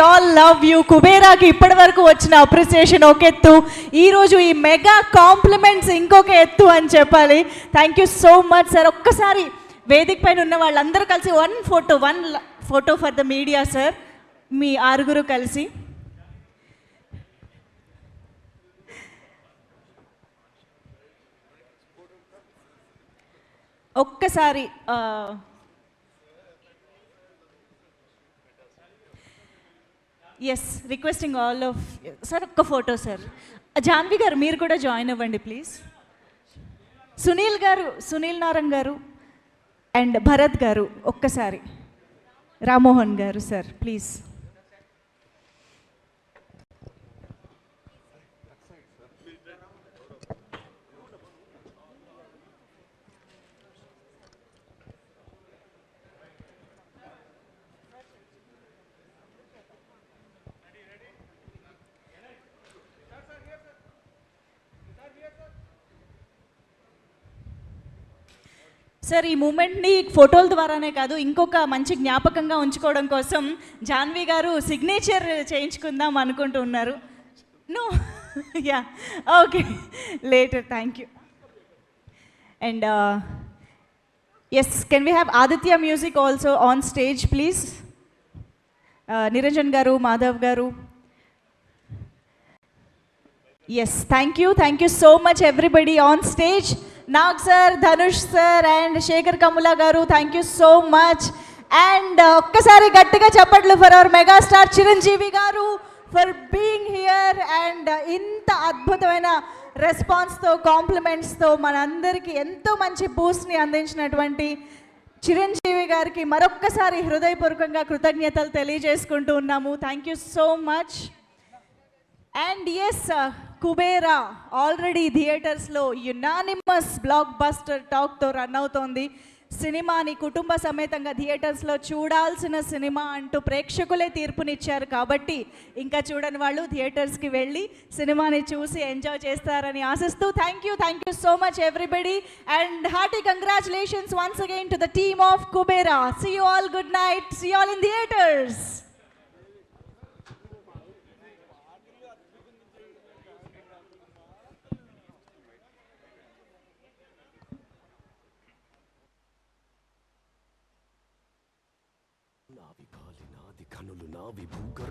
All love you. కుబేరాకి ఇప్పటి వరకు వచ్చిన అప్రిసియేషన్ ఒక ఎత్తు, ఈరోజు ఈ మెగా కాంప్లిమెంట్స్ ఇంకొక ఎత్తు అని చెప్పాలి. Thank you so much sir. ఒక్కసారి వేదిక పైన ఉన్న వాళ్ళందరూ కలిసి one photo for the media sir, మీ ఆరుగురు కలిసి. ఒక్కసారి yes, requesting all of sir ఒక్క ఫోటో సార్. జాన్వి గారు మీరు కూడా జాయిన్ అవ్వండి ప్లీజ్. సునీల్ గారు, సునీల్ నారంగ్ గారు అండ్ భరత్ గారు ఒక్కసారి. రామ్మోహన్ గారు సార్ ప్లీజ్. సార్ ఈ మూమెంట్ని ఫోటోల ద్వారానే కాదు, ఇంకొక మంచి జ్ఞాపకంగా ఉంచుకోవడం కోసం జాన్వి గారు సిగ్నేచర్ చేయించుకుందాం అనుకుంటున్నారు. No ya okay later, thank you. And yes, can we have Aditya music also on stage please. Niranjan garu, Madhav garu. Yes, thank you so much everybody on stage. Nag sir, Dhanush sir and Sekhar Kammula garu, thank you so much. And ఒక్కసారి గట్టిగా చప్పట్లు for hour megastar Chiranjeevi గారు for being here. And ఇంత అద్భుతమైన రెస్పాన్స్తో, కాంప్లిమెంట్స్తో మనందరికీ ఎంతో మంచి బూస్ట్ని అందించినటువంటి చిరంజీవి గారికి మరొక్కసారి హృదయపూర్వకంగా కృతజ్ఞతలు తెలియజేసుకుంటూ ఉన్నాము. Thank you so much. And yes, Kubera already థియేటర్స్లో యునానిమస్ బ్లాక్ బస్టర్ టాక్తో రన్ అవుతోంది. సినిమాని కుటుంబ సమేతంగా థియేటర్స్లో చూడాల్సిన సినిమా అంటూ ప్రేక్షకులే తీర్పునిచ్చారు. కాబట్టి ఇంకా చూడని వాళ్ళు థియేటర్స్కి వెళ్ళి సినిమాని చూసి ఎంజాయ్ చేస్తారని ఆశిస్తూ thank you so much everybody. And hearty congratulations once again to the team of Kubera. See you all, good night, see you all in theatres. నావి కాలి నాది కనులు నావి భూగర్